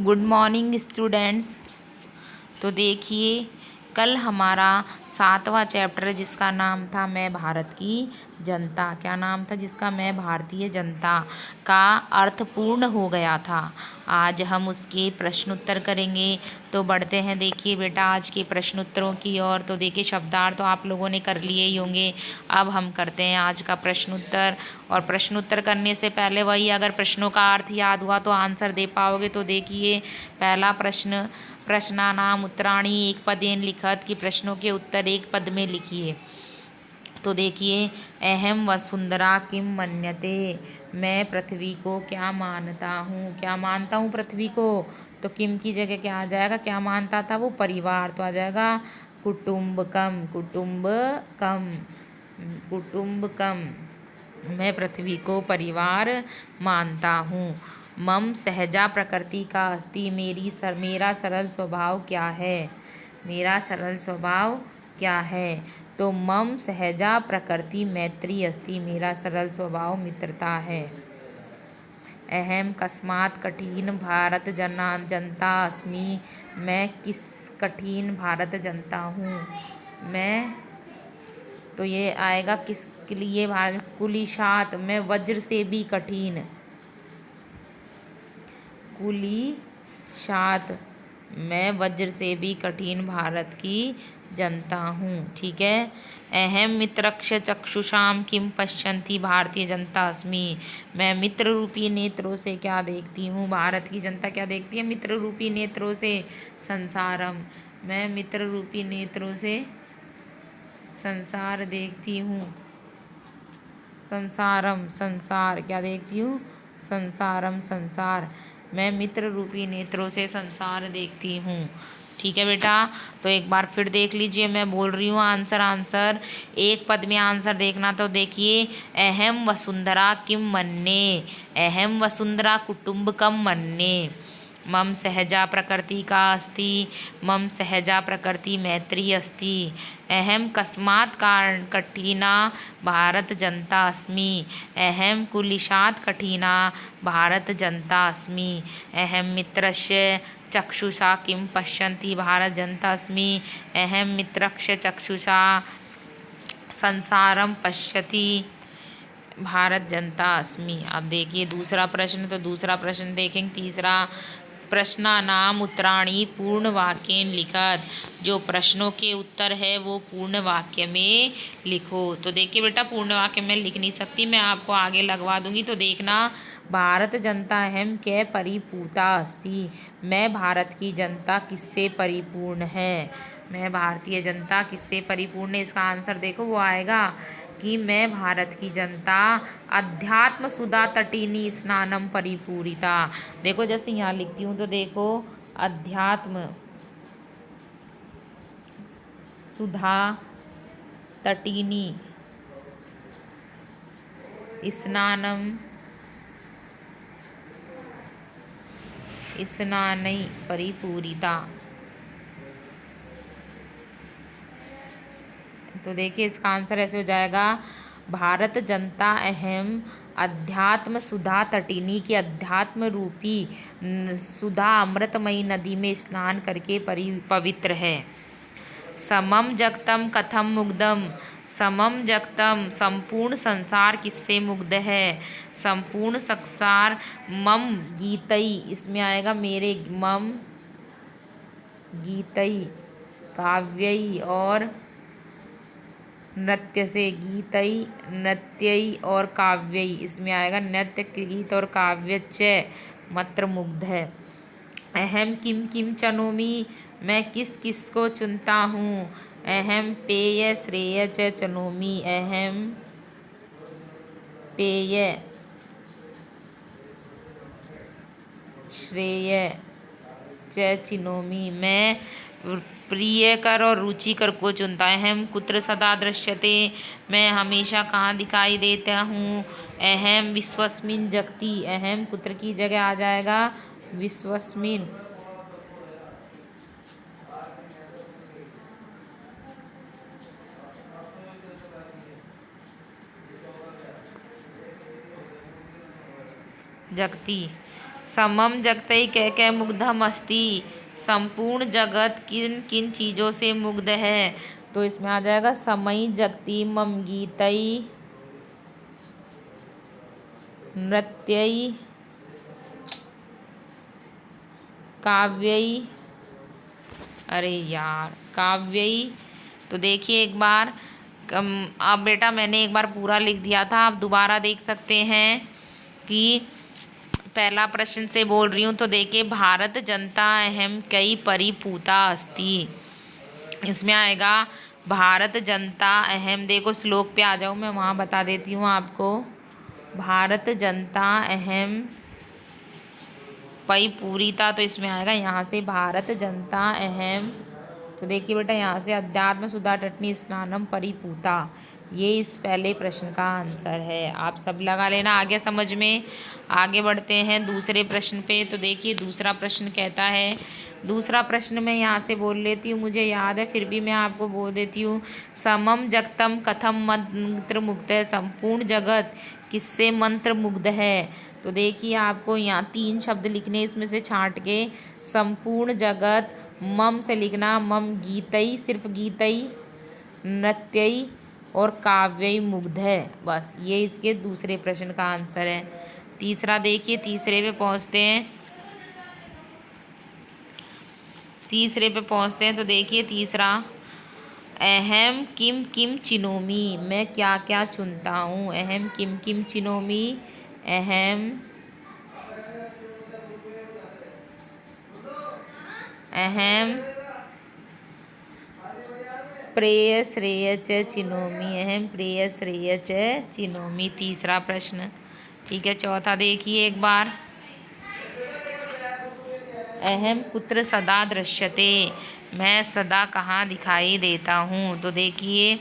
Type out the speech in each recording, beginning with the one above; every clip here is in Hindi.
Good morning students. तो देखिए, कल हमारा 7वां चैप्टर है जिसका नाम था मैं भारत की जनता। क्या नाम था जिसका? मैं भारतीय जनता का अर्थ पूर्ण हो गया था। आज हम उसके प्रश्न उत्तर करेंगे। तो बढ़ते हैं, देखिए बेटा, आज के प्रश्न उत्तरों की ओर। तो देखिए, शब्दार्थ तो आप लोगों ने कर लिए ही होंगे। अब हम करते हैं आज का प्रश्न उत्तर। और प्रश्न उत्तर करने से पहले वही, अगर प्रश्नों का अर्थ याद हुआ तो आंसर दे पाओगे। तो देखिए, पहला प्रश्न, प्रश्नानाम उत्तराणि एक पदेन लिखत, कि प्रश्नों के उत्तर एक पद में लिखिए। तो देखिए, अहम वसुंधरा किम मन्यते, मैं पृथ्वी को क्या मानता हूँ। क्या मानता हूँ पृथ्वी को? तो किम की जगह क्या आ जाएगा? क्या मानता था वो? परिवार। तो आ जाएगा कुटुम्बकम। कुटुम्बकम, कुटुम्बकम। मैं पृथ्वी को परिवार मानता हूँ। मम सहजा प्रकृति का अस्ति, मेरा सरल स्वभाव क्या है? मेरा सरल स्वभाव क्या है? तो मम सहजा प्रकृति मैत्री अस्ति, मेरा सरल स्वभाव मित्रता है। अहम कस्मात् कठिन भारत जनता अस्मि, मैं किस कठिन भारत जनता हूँ। मैं, तो ये आएगा किसके लिए? भारत। कुलिशात, मैं वज्र से भी कठिन। कुलिशात, मैं वज्र से भी कठिन भारत की जनता हूँ। ठीक है। अहम मित्रक्ष चक्षुषाम किम पश्यन्ति भारतीय जनता अस्मि, मैं मित्र रूपी नेत्रों से क्या देखती हूँ? भारत की जनता क्या देखती है? मित्र रूपी नेत्रों से संसारम, मैं मित्र रूपी नेत्रों से संसार देखती हूँ। संसारम, संसार क्या देखती हूँ? संसारम, संसार। मैं मित्र रूपी नेत्रों से संसार देखती हूँ। ठीक है बेटा। तो एक बार फिर देख लीजिए, मैं बोल रही हूँ आंसर एक पद में आंसर देखना। तो देखिए, अहम वसुंधरा किम मन्ये, अहम वसुंधरा कुटुम्बकम मन्ये, मम सहजा प्रकृति का अस्ति, मम सहजा प्रकृति मैत्री अस्ति, अहम कस्मात् कठिना भारत जनता अस्मि, अहम कुलिशात् कठिना भारत जनता अस्मि, अहम मित्रस्य चक्षुषा किं पश्यन्ति भारत जनता अस्मि, अहम मित्रक्ष चक्षुषा संसारम पश्यति भारत जनता अस्मि। अब देखिए दूसरा प्रश्न। तो दूसरा प्रश्न देखेंगे। तीसरा, प्रश्नानाम उत्तराणि पूर्ण वाक्येन लिखत, जो प्रश्नों के उत्तर है वो पूर्ण वाक्य में लिखो। तो देखिए बेटा, पूर्ण वाक्य में लिख नहीं सकती, मैं आपको आगे लगवा दूंगी। तो देखना, भारत जनता अहम कै परिपूता अस्ति, मैं भारत की जनता किससे परिपूर्ण है? मैं भारतीय जनता किससे परिपूर्ण है? इसका आंसर देखो, वो आएगा कि मैं भारत की जनता अध्यात्म सुधा तटिनी स्नानम परिपूरिता। देखो, जैसे यहाँ लिखती हूँ तो देखो, अध्यात्म सुधा तटिनी स्नानम स्नानै परिपूरिता। तो देखिए, इसका आंसर ऐसे हो जाएगा, भारत जनता अहम अध्यात्म सुधा तटिनी की अध्यात्म रूपी सुधा अमृतमयी नदी में स्नान करके पवित्र है। समम जगतम कथम मुग्धम, समम जगतम संपूर्ण संसार किससे मुग्ध है? संपूर्ण संसार मम गीतई, इसमें आएगा मेरे, मम गीतई काव्यई और नृत्य से, गीतई नृत्यई और काव्यई, इसमें आएगा नृत्य, गीत और काव्य च मत्र मुग्ध है। अहम किम किम चनोमी, मैं किस किस को चुनता हूँ? अहम पेय श्रेय च चनोमी, अहम पेय श्रेय च चिनोमी, मैं प्रियकर और रुचिकर को चुनता। अहम कुत्र सदा दृश्यते, मैं हमेशा कहाँ दिखाई देता हूँ? अहम विश्वस्मिन जगति, अहम कुत्र की जगह आ जाएगा विश्वस्मिन जगति। समम जगतई कह कह मुग्धम अस्ति, संपूर्ण जगत किन किन चीज़ों से मुग्ध है। तो इसमें आ जाएगा समई जगती मम गीतई नृत्यई काव्यई, अरे यार काव्यई। तो देखिए एक बार अब बेटा मैंने एक बार पूरा लिख दिया था, आप दोबारा देख सकते हैं कि पहला प्रश्न से बोल रही हूँ। तो देखिए भारत जनता अहम कई परिपूता अस्ति, इसमें आएगा भारत जनता अहम। देखो श्लोक पे आ जाओ, मैं वहाँ बता देती हूँ आपको। भारत जनता अहम पई पूरीता, तो इसमें आएगा यहाँ से भारत जनता अहम। तो देखिए बेटा यहाँ से अध्यात्म सुधा टटनी स्नानम परिपूता, ये इस पहले प्रश्न का आंसर है। आप सब लगा लेना, आगे समझ में। आगे बढ़ते हैं दूसरे प्रश्न पे। तो देखिए दूसरा प्रश्न कहता है, दूसरा प्रश्न मैं यहाँ से बोल लेती हूँ, मुझे याद है फिर भी मैं आपको बोल देती हूँ। समम जगतम कथम मंत्र मुग्ध है, संपूर्ण जगत किससे मंत्र मुग्ध है। तो देखिए आपको यहाँ 3 शब्द लिखने, इसमें से छांट के। संपूर्ण जगत मम से लिखना, मम गीतई सिर्फ गीतई, नृत्यई और काव्यई मुग्ध है। बस ये इसके दूसरे प्रश्न का आंसर है। तीसरा देखिए, तीसरे पे पहुँचते हैं। तीसरे पे पहुँचते हैं तो देखिए तीसरा, अहम किम किम चिनोमी, मैं क्या क्या चुनता हूँ। अहम किम किम चिनोमी, अहम अहम प्रेय श्रेय च चिनोमी, अहम प्रेय श्रेय च चिनोमी। तीसरा प्रश्न, ठीक है। चौथा देखिए एक बार, अहम कुत्र सदा दृश्यते, मैं सदा कहाँ दिखाई देता हूँ। तो देखिए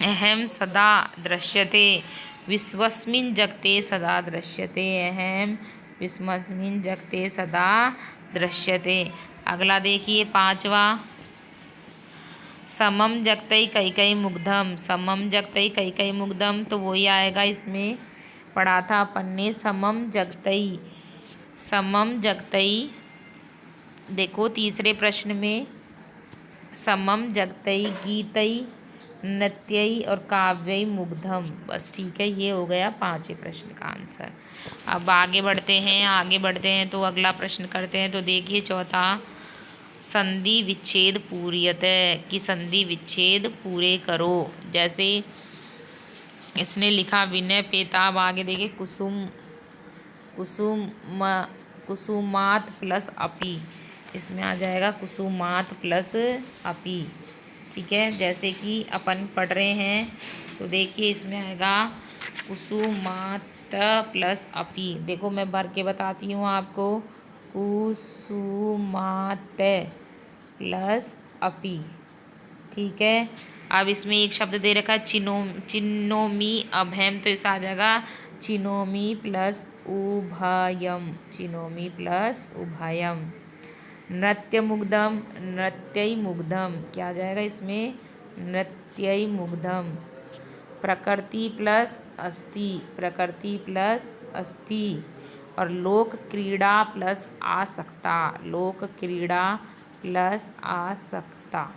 अहम सदा दृश्यते विश्वस्मिन् जगते सदा दृश्यते, अहम विश्वस्मिन् जगते सदा दृश्यते। अगला देखिए पांचवा, समम जगतई कैकई मुग्धम, समम जगतई कैकई मुग्धम। तो वही आएगा, इसमें पढ़ा था अपन ने, समम जगतई, समम जगतई। देखो तीसरे प्रश्न में समम जगतई गीतई नृत्यई और काव्यई मुग्धम। बस ठीक है, ये हो गया पांचवें प्रश्न का आंसर। अब आगे बढ़ते हैं, आगे बढ़ते हैं तो अगला प्रश्न करते हैं। तो देखिए चौथा, संधि विच्छेद पूर्यतः, कि संधि विच्छेद पूरे करो। जैसे इसने लिखा विनय पेताब, आगे देखिए कुसुम कुसुम कुसुमात प्लस अपी, इसमें आ जाएगा कुसुमात प्लस अपी। ठीक है, जैसे कि अपन पढ़ रहे हैं तो देखिए इसमें आएगा कुसुमात प्लस अपी। देखो मैं भर के बताती हूँ आपको, कुसुमात प्लस अपी। ठीक है, अब इसमें एक शब्द दे रखा है चिनोमी अभयम, तो इसे आ जाएगा चिनोमी प्लस उभयम, चिनोमी प्लस उभयम। नृत्य मुग्धम नृत्यई मुग्धम, क्या आ जाएगा इसमें, नृत्यई मुग्धम। प्रकृति प्लस अस्ति, प्रकृति प्लस अस्ति। और लोक क्रीड़ा प्लस आसक्ता, लोक क्रीड़ा प्लस आसक्ता।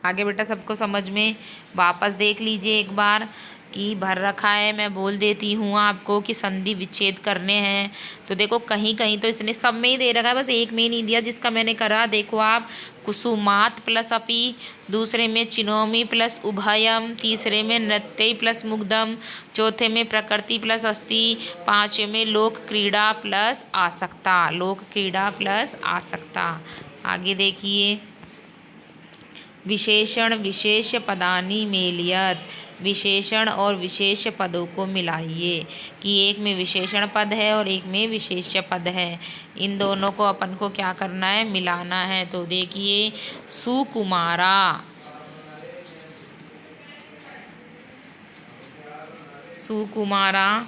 आगे बेटा सबको समझ में, वापस देख लीजिए एक बार कि भर रखा है। मैं बोल देती हूँ आपको कि संधि विच्छेद करने हैं। तो देखो कहीं कहीं तो इसने सब में ही दे रखा है, बस एक में ही नहीं दिया जिसका मैंने करा। देखो आप, कुसुमात प्लस अपी, दूसरे में चिनोमी प्लस उभयम, तीसरे में नृत्य प्लस मुग्धम, चौथे में प्रकृति प्लस अस्ति, पाँचवें में लोक क्रीड़ा प्लस आसक्ता, लोक क्रीड़ा प्लस आसक्ता। आगे देखिए, विशेषण विशेष पदानि मेलियत, विशेषण और विशेष पदों को मिलाइए। कि एक में विशेषण पद है और एक में विशेष्य पद है, इन दोनों को अपन को क्या करना है, मिलाना है। तो देखिए सुकुमारा, सुकुमारा,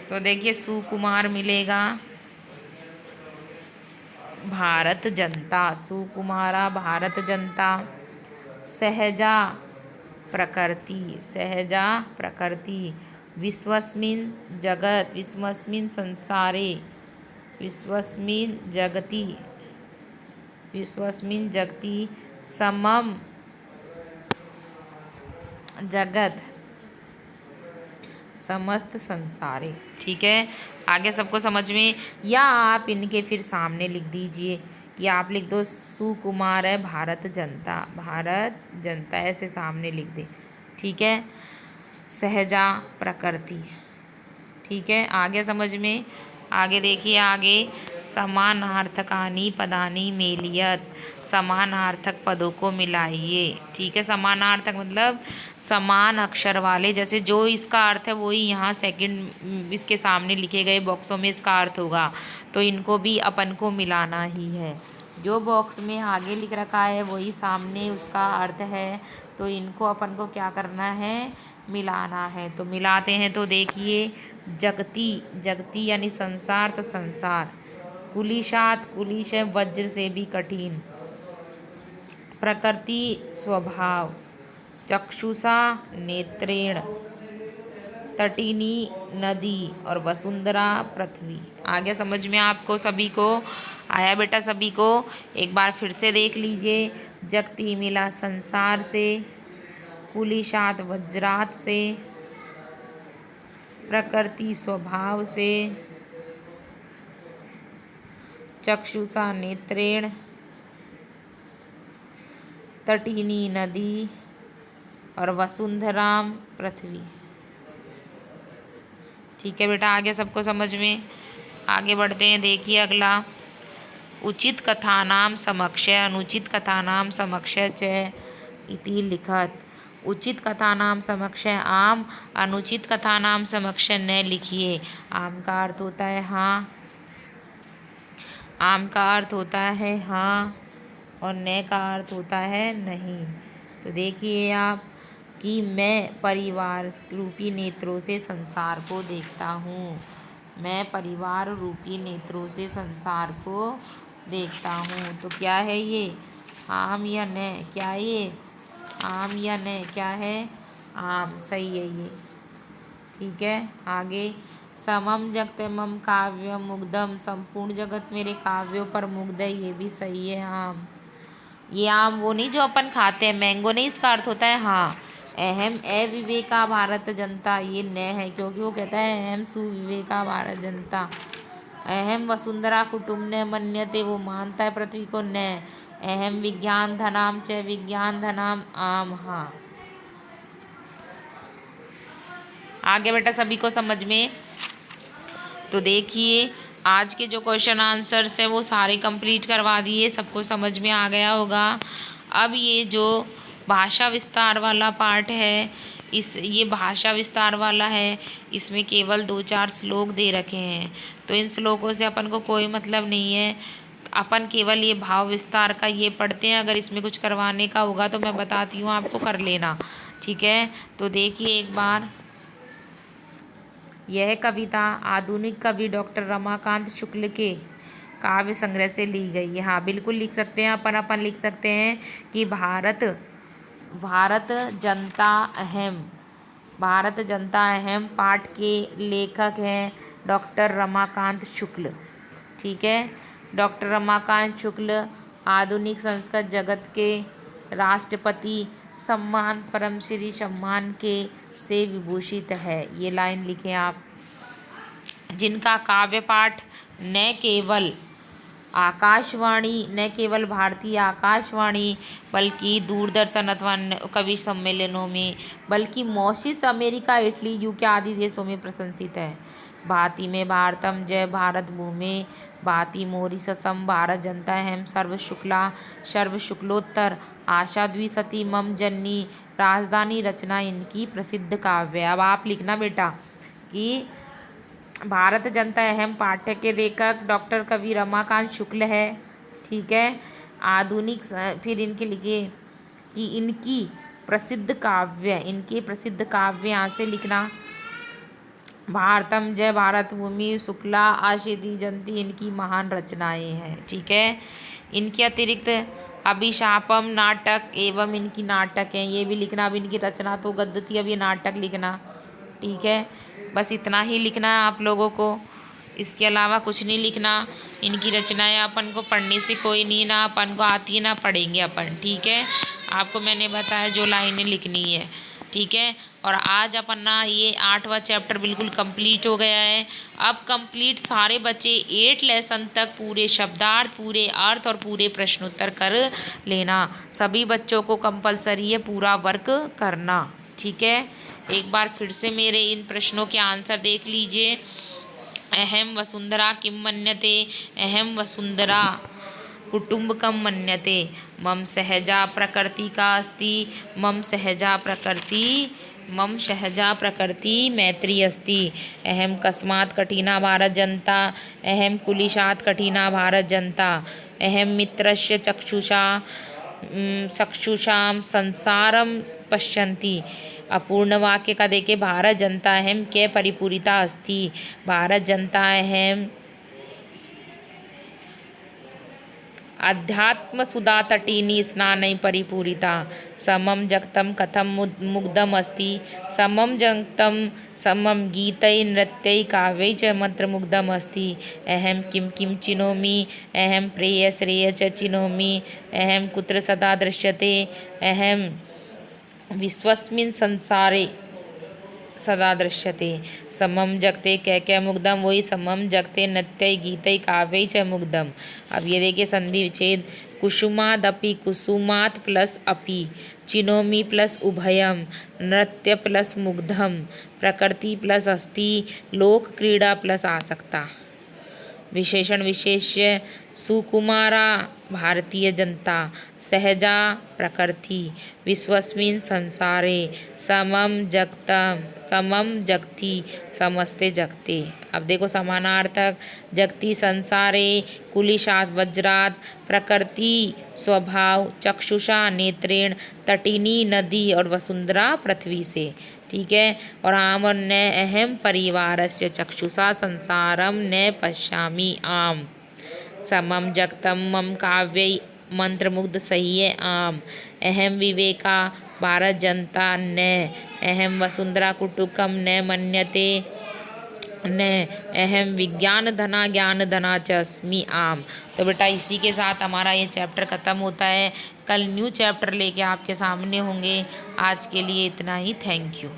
तो देखिए सुकुमार मिलेगा भारत जनता, सुकुमारा भारत जनता। सहजा प्रकृति, सहजा प्रकृति, विश्वस्मिन् जगत्, विश्वस्मिन् संसारे, विश्वस्मिन् जगति, विश्वस्मिन् जगति समम जगत, समस्त संसारे। ठीक है, आगे सबको समझ में, या आप इनके फिर सामने लिख दीजिए, या आप लिख दो सुकुमार है भारत जनता, भारत जनता ऐसे सामने लिख दे। ठीक है, सहजा प्रकृति। ठीक है, आगे समझ में, आगे देखिए, आगे समानार्थकानि पदानि मेलियत, समानार्थक पदों को मिलाइए। ठीक है, समानार्थक मतलब समान अक्षर वाले, जैसे जो इसका अर्थ है वही यहाँ सेकंड इसके सामने लिखे गए बॉक्सों में इसका अर्थ होगा, तो इनको भी अपन को मिलाना ही है। जो बॉक्स में आगे लिख रखा है वही सामने उसका अर्थ है, तो इनको अपन को क्या करना है, मिलाना है। तो मिलाते हैं, तो देखिए, जगती, जगती यानी संसार, तो संसार, कुलिशात, कुलिश है वज्र से भी कठिन, प्रकृति स्वभाव, चक्षुषा नेत्रेण, तटिनी नदी, और वसुंधरा पृथ्वी। आगे समझ में आपको सभी को आया बेटा? सभी को एक बार फिर से देख लीजिए। जगती मिला संसार से, कुलिशात वज्रात से, प्रकृति स्वभाव से, चक्षुषा नेत्रेण, तटिनी नदी, और वसुंधराम पृथ्वी। ठीक है बेटा, आगे सबको समझ में, आगे बढ़ते हैं। देखिए अगला, उचित कथानाम समक्षय अनुचित कथानाम समक्षय च इति लिखत। उचित कथानाम समक्षय आम, अनुचित कथानाम समक्षय न लिखिए। आम का अर्थ होता है हाँ, आम का अर्थ होता है हाँ, और न का अर्थ होता है नहीं। तो देखिए आप कि मैं परिवार रूपी नेत्रों से संसार को देखता हूँ, मैं परिवार रूपी नेत्रों से संसार को देखता हूँ। तो क्या है ये, आम या न? क्या है ये, आम या न? क्या है, आम, सही है ये। ठीक है, आगे, समम जगत मम काव्यम मुग्धम, संपूर्ण जगत मेरे काव्यों पर मुग्ध है, ये भी सही है, आम। ये आम वो नहीं जो अपन खाते हैं, मैंगो नहीं, इसका अर्थ होता है हाँ। अहम अविवेका भारत जनता, ये न है, क्योंकि वो कहता है अहम सुविवेका भारत जनता। अहम वसुंधरा कुटुम्ब मन्यते, वो मानता है पृथ्वी को, न। अहम विज्ञान धनाम च, विज्ञान धनाम आम, हाँ। आगे बेटा सभी को समझ में, तो देखिए आज के जो क्वेश्चन आंसर्स हैं वो सारे कंप्लीट करवा दिए, सबको समझ में आ गया होगा। अब ये जो भाषा विस्तार वाला पार्ट है, ये भाषा विस्तार वाला है, इसमें केवल 2-4 श्लोक दे रखे हैं, तो इन श्लोकों से अपन को कोई मतलब नहीं है। अपन केवल ये भाव विस्तार का ये पढ़ते हैं, अगर इसमें कुछ करवाने का होगा तो मैं बताती हूँ आपको, कर लेना। ठीक है, तो देखिए एक बार, यह कविता आधुनिक कवि डॉक्टर रमाकांत शुक्ल के काव्य संग्रह से ली गई है। हाँ बिल्कुल लिख सकते हैं, अपन लिख सकते हैं कि भारत जनता अहम, भारत जनता अहम पाठ के लेखक हैं डॉक्टर रमाकांत शुक्ल। ठीक है, डॉक्टर रमाकांत शुक्ल आधुनिक संस्कृत जगत के राष्ट्रपति सम्मान परमश्री सम्मान के से विभूषित है। ये लाइन लिखें आप, जिनका काव्य पाठ न केवल आकाशवाणी, न केवल भारतीय आकाशवाणी बल्कि दूरदर्शन अथवा कवि सम्मेलनों में, बल्कि मॉरिशस, अमेरिका, इटली, यूके आदि देशों में प्रशंसित है। भांति में भारतम जय भारत भूमि, भांति मॉरिशसम भारत जनता अहम, सर्व शुक्लोत्तर आशा द्विशती मम जननी, राजधानी रचना इनकी प्रसिद्ध काव्य। अब आप लिखना बेटा कि भारत जनता अहम पाठ्य के लेखक डॉक्टर कवि रमाकांत शुक्ल है। ठीक है, आधुनिक, फिर इनके लिखिए कि इनकी प्रसिद्ध काव्य, इनके प्रसिद्ध काव्य यहाँ से लिखना, भारतम जय भारत भूमि, शुक्ला आशिति जयंती इनकी महान रचनाएं हैं। ठीक है, इनके अतिरिक्त अभिशापम नाटक एवं इनकी नाटक हैं, ये भी लिखना। अब इनकी रचना तो गद्य थी, अब ये नाटक लिखना। ठीक है, बस इतना ही लिखना है आप लोगों को, इसके अलावा कुछ नहीं लिखना। इनकी रचनाएं अपन को पढ़ने से कोई नहीं, ना अपन को आती है ना पढ़ेंगे अपन, ठीक है। आपको मैंने बताया जो लाइनें लिखनी है, ठीक है। और आज अपन ना ये 8वां चैप्टर बिल्कुल कंप्लीट हो गया है। अब कंप्लीट सारे बच्चे 8 लेसन तक पूरे शब्दार्थ, पूरे अर्थ और पूरे प्रश्नोत्तर कर लेना। सभी बच्चों को कंपलसरी है पूरा वर्क करना, ठीक है। एक बार फिर से मेरे इन प्रश्नों के आंसर देख लीजिए। अहम वसुंधरा किम मन्यते, अहम वसुंधरा कुटुम्बकम मन्यते, मम सहजा प्रकृति का अस्ति, मम सहजा प्रकृति, मम सहजा प्रकृति मैत्री अस्ति, अहम कस्मात् कठिना भारत जनता, अहम कुलिशात् कठिना भारत जनता, अहम मित्रस्य चक्षुषाम संसारम पश्यन्ति। अपूर्ण वाक्य का देखे, भारत जनता अहम के परिपूरिता अस्ति, भारत जनता अहम अध्यात्म सुधा तटीनी स्नानै परिपूरिता, समम जगतं कथम मुग्धम अस्ति, समम जगतं समम गीतै नृत्यै काव्यै च मंत्रमुग्धम अस्ति, अहम किं किं चिनोमि, अहम प्रेय श्रेय च चिनोमि, अहम कुत्र सदा दृश्यते, अहम विश्वस्मिन् संसारे सदा दृश्यते, समम जगते क्या मुग्धम, वही समम जगते नृत्य गीतै काव्यै च मुग्धम। अब ये देखिए संधि विच्छेद, कुसुमादपि कुसुमात् प्लस अपि, चिनोमि प्लस उभयम, नृत्य प्लस मुग्धम, प्रकृति प्लस अस्ति, लोक क्रीड़ा प्लस आसक्ता। विशेषण विशेष्य, सुकुमारा भारतीय जनता, सहजा प्रकृति, विश्वस्मिन् संसारे, समम जगतम, समम जगति, समस्ते जगते। अब देखो समानार्थक, जगति संसारे, कुलिशात् वज्रात्, प्रकृति स्वभाव, चक्षुषा नेत्रेण, तटिनी नदी और वसुंधरा पृथ्वी से, ठीक है। और आम और न अहम परिवारस्य चक्षुषा संसारम न पश्यामि आम, समम जगतम मम काव्यै मंत्रमुग्ध सह्य आम, अहम विवेका भारत जनता न, अहम वसुंधरा कुटुकम न मन्यते न, अहम विज्ञान धना ज्ञान धना च अस्मि आम। तो बेटा इसी के साथ हमारा ये चैप्टर ख़त्म होता है। कल न्यू चैप्टर लेके आपके सामने होंगे। आज के लिए इतना ही, थैंक यू।